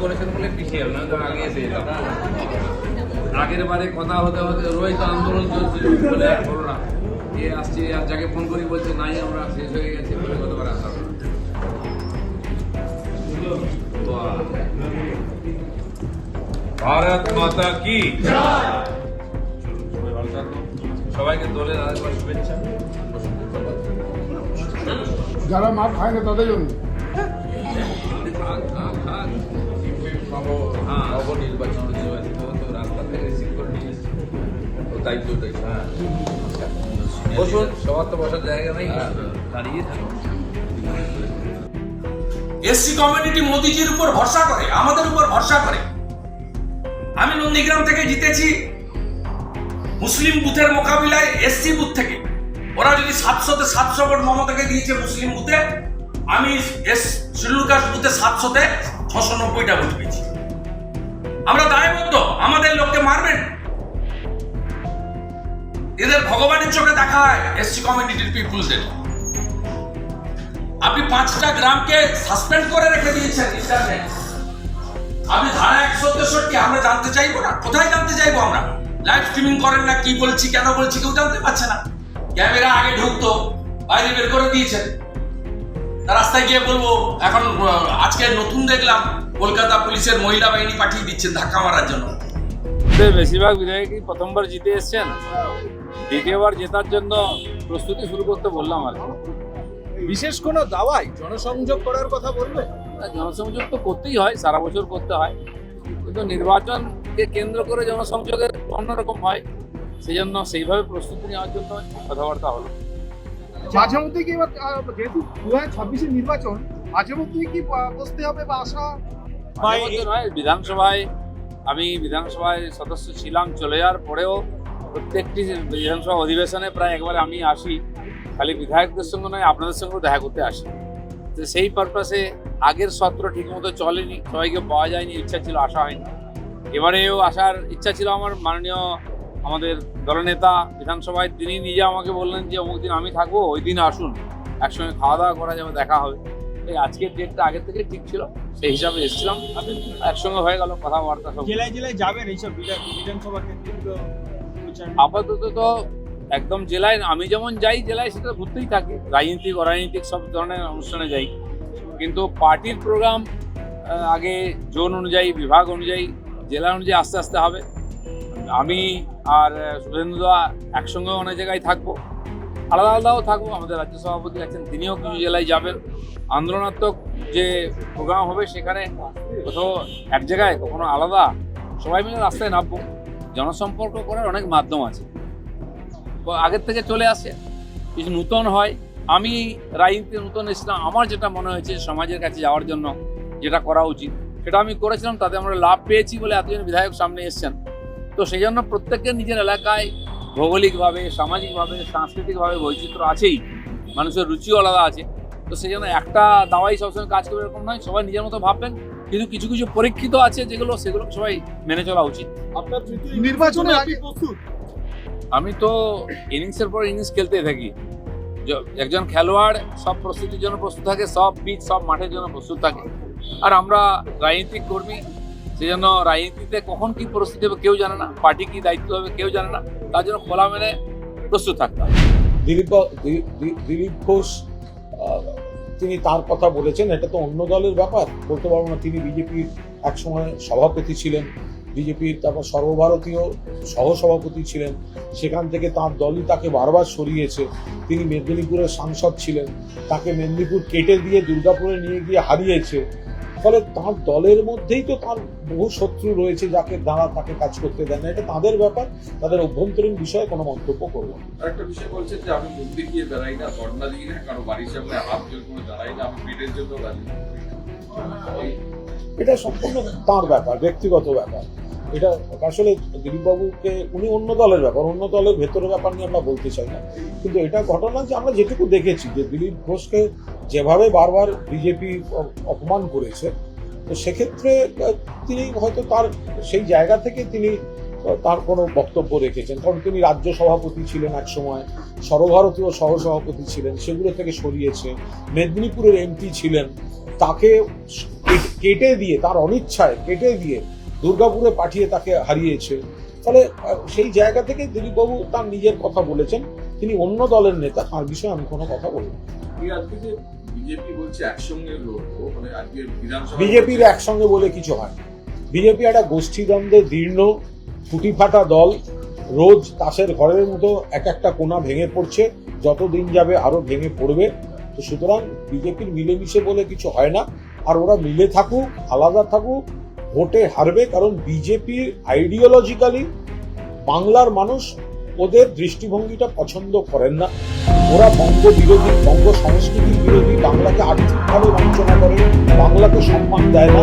করেছেন বলে পিছিয়ে না আগে এসে যেতাম। আগের বারে কথা হতে হতে রোহিত আন্দোলন চলছিল বলে আর করো না, এ আসছে আর যাকে ফোন করি বলছে নাই আমরা শেষ হয়ে গেছে বলে গতবার আসা। ভারত মাতা কি, সবাইকে দলের আরেকবার শুভেচ্ছা। যারা মাছ খায় না তাদের জন্য নির্বাচন রাস্তা থেকে রিসিভ করে নিয়ে এসেছি, দায়িত্বটাই। হ্যাঁ বসুন, সবার তো বসার জায়গা নেই, দাঁড়িয়ে থাকো। এসসি কমিউনিটি মোদিজির উপর ভরসা করে, আমাদের উপর ভরসা করে। আমি নন্দীগ্রাম থেকে জিতেছি মুসলিম বুথের মোকাবিলায় এসসি বুথ থেকে। ওরা যদি 700-তে 700 ভোট মমতাকে দিয়েছে মুসলিম বুথে, আমি শিডিউল কাস্ট বুথে 700-তে 690টা ভোট পেয়েছি। আমরা দায়বদ্ধ, আমাদের লোককে মারবেন, এদের ভগবানের চোখে দেখা হয় এসসি কমিউনিটির পিপুলসদের। আপনি 5টা গ্রামকে সাসপেন্ড করে রেখে দিয়েছেন ইন্টারনেট। আপনি ধারা 163 আমরা জানতে চাইবো না? কোথায় জানতে চাইবো আমরা? লাইভ স্ট্রিমিং করেন না, কি বলছি কেন বলছি কেউ জানতে পারছে না। ক্যামেরা আগে ঢুকতো, বাইরে বের করে দিয়েছেন। রাস্তায় গিয়ে বলবো, এখন আজকে নতুন দেখলাম কলকাতা পুলিশের মহিলা বাহিনী পাঠিয়ে দিচ্ছেন ধাক্কা মারার জন্য। বেশিরভাগ বিধায়কই প্রথমবার জিতে এসছেন, দ্বিতীয়বার জেতার জন্য প্রস্তুতি শুরু করতে বললাম আর কি। বিশেষ কোনো দাওয়াই জনসংযোগ করার কথা বলবে? জনসংযোগ তো করতেই হয়, সারা বছর করতে হয়, কিন্তু নির্বাচনকে কেন্দ্র করে জনসংযোগের অন্যরকম হয়, সেই জন্য সেইভাবে প্রস্তুতি নেওয়ার জন্য কথাবার্তা হলো। মাঝে মধ্যে কি এবার যেহেতু 2026-এর নির্বাচন, মাঝে মধ্যে কি বসতে হবে বা আসা? বিধানসভায় আমি বিধানসভায় সদস্য ছিলাম, চলে যাওয়ার পরেও প্রত্যেকটি বিধানসভা অধিবেশনে প্রায় একবারে আমি আসি, খালি বিধায়কদের সঙ্গে নয় আপনাদের সঙ্গেও দেখা করতে আসি। তো সেই পারপাসে আগের সত্র ঠিকমতো চলেনি, সবাইকে পাওয়া যায়নি, ইচ্ছা ছিল, আসা হয়নি। এবারেও আসার ইচ্ছা ছিল আমার। মাননীয় আমাদের দলনেতা বিধানসভায় তিনি নিজে আমাকে বললেন যে অমুক দিন আমি থাকবো, ওই দিন আসুন, একসঙ্গে খাওয়া দাওয়া করা যাবে, দেখা হবে। এই আজকের ডেটটা আগের থেকে ঠিক ছিল, সেই হিসাবে এসেছিলাম, একসঙ্গে হয়ে গেল কথাবার্তা সব। জেলায় জেলায় যাবেন এইসব বিধানসভা কেন্দ্রগুলো? আপাতত তো একদম জেলায় আমি যেমন যাই জেলায় সেটা ঘুরতেই থাকি, রাজনীতিক অরাজনীতিক সব ধরনের অনুষ্ঠানে যাই, কিন্তু পার্টির প্রোগ্রাম আগে জোন অনুযায়ী, বিভাগ অনুযায়ী, জেলা অনুযায়ী আস্তে আস্তে হবে। আমি আর শুভেন্দুদা একসঙ্গে অনেক জায়গায় থাকবো, আলাদা আলাদাও থাকবো। আমাদের রাজ্য সভাপতি আছেন, তিনিও কিছু জেলায় যাবেন। আন্দোলনাত্মক যে প্রোগ্রাম হবে সেখানে কোথাও এক জায়গায়, কখনো আলাদা, সবাই মিলে রাস্তায় নামবো। জনসম্পর্ক করার অনেক মাধ্যম আছে, আগের থেকে চলে আসে, কিছু নূতন হয়। আমি রাজনীতিতে নূতন এসেছিলাম, আমার যেটা মনে হয়েছে সমাজের কাছে যাওয়ার জন্য যেটা করা উচিত সেটা আমি করেছিলাম, তাতে আমরা লাভ পেয়েছি বলে এতজন বিধায়ক সামনে এসেছেন। তো সেই জন্য প্রত্যেকের নিজের এলাকায় ভৌগোলিকভাবে, সামাজিকভাবে, সাংস্কৃতিকভাবে বৈচিত্র্য আছেই, মানুষের রুচিও আলাদা আছে। তো সেই জন্য একটা দাওয়াই সবসময় কাজ করবে এরকম নয়, সবাই নিজের মতো ভাববেন, কিন্তু কিছু কিছু পরীক্ষিত আছে যেগুলো, সেগুলো সবাই মেনে চলা উচিত। আপনার নির্বাচনে আগে প্রস্তুত? আমি তো ইনিংসের পর ইনিংস খেলতে থাকি। একজন খেলোয়াড় সব প্রস্তুতির জন্য প্রস্তুত থাকে, সব পিচ, সব মাঠের জন্য প্রস্তুত থাকে। আর আমরা রাজনীতিক কর্মী, সেই জন্য রাজনীতিতে কখন কি পরিস্থিতি হবে কেউ জানে না, পার্টি কি দায়িত্ব হবে কেউ জানে না, তার জন্য খোলা মেলে প্রস্তুত থাকতে হবে। দিলীপ ঘোষ তিনি তার কথা বলেছেন, এটা তো অন্য দলের ব্যাপার, বলতে পারবো না। তিনি বিজেপির একসময় সভাপতি ছিলেন, বিজেপির তারপর সর্বভারতীয় সহসভাপতি ছিলেন, সেখান থেকে তার দলই তাকে বারবার সরিয়েছে। তিনি মেদিনীপুরের সাংসদ ছিলেন, তাকে মেদিনীপুর কেটে দিয়ে দুর্গাপুরে নিয়ে গিয়ে হারিয়েছে। ফলে তার দলের মধ্যেই তো তার বহু শত্রু রয়েছে যাকে দ্বারা তাকে কাজ করতে দেন না। এটা তাদের ব্যাপার, তাদের অভ্যন্তরীণ বিষয়ে কোনো মন্তব্য করবো না। আরেকটা বিষয় বলছেন যে আমি মন্দির গিয়ে দাঁড়াই না, ধর্ণা দিই না, কারো বাড়ির সামনে হাত জোর করে দাঁড়াই না, আমি পেটের জন্য রাজনীতি করি না। এটা সম্পূর্ণ তাঁর ব্যাপার, ব্যক্তিগত ব্যাপার। এটা আসলে দিলীপবাবুকে, উনি অন্য দলের ব্যাপার, অন্য দলের ভেতরের ব্যাপার নিয়ে আমরা বলতে চাই না। কিন্তু এটা ঘটনা যে আমরা যেটুকু দেখেছি যে দিলীপ ঘোষকে যেভাবে বারবার বিজেপি অপমান করেছে, তো সেক্ষেত্রে তিনি হয়তো তার সেই জায়গা থেকে তিনি তার কোনো বক্তব্য রেখেছেন, কারণ তিনি রাজ্য সভাপতি ছিলেন এক সময়, সর্বভারতীয় সহসভাপতি ছিলেন, সেগুলো থেকে সরিয়েছে। মেদিনীপুরের এমপি ছিলেন, তাকে কেটে দিয়ে, তার অনিচ্ছায় কেটে দিয়ে দুর্গাপুরে পাঠিয়ে তাকে হারিয়েছে। ফলে সেই জায়গা থেকে দিলীপবাবু তার নিজের কথা বলেছেন, তিনি অন্য দলের নেতা, তার বিষয়ে আমি কোনো কথা বলবো না। আজকে যে বিজেপি বলছে একসঙ্গে লড়বো, মানে আজকে বিধানসভা বিজেপির একসঙ্গে বলে কিছু হয় না। বিজেপি একটা গোষ্ঠীদ্বন্দ্বে দীর্ণ ফুটি ফাটা দল, রোজ তাসের ঘরের মতো এক একটা কোণা ভেঙে পড়ছে, যত দিন যাবে আরো ভেঙে পড়বে। তো সুতরাং বিজেপির মিলেমিশে বলে কিছু হয় না, আর ওরা মিলে থাকুক আলাদা থাকুক, ভোটে হারবে, কারণ বিজেপির আইডিওলজিক্যালি বাংলার মানুষ ওদের দৃষ্টিভঙ্গিটা পছন্দ করেন না। ওরা বঙ্গ বিরোধী, বঙ্গ সংস্কৃতির বিরোধী, বাংলাকে আর্থিকভাবে বঞ্চনা করে, বাংলাকে সম্মান দেয় না।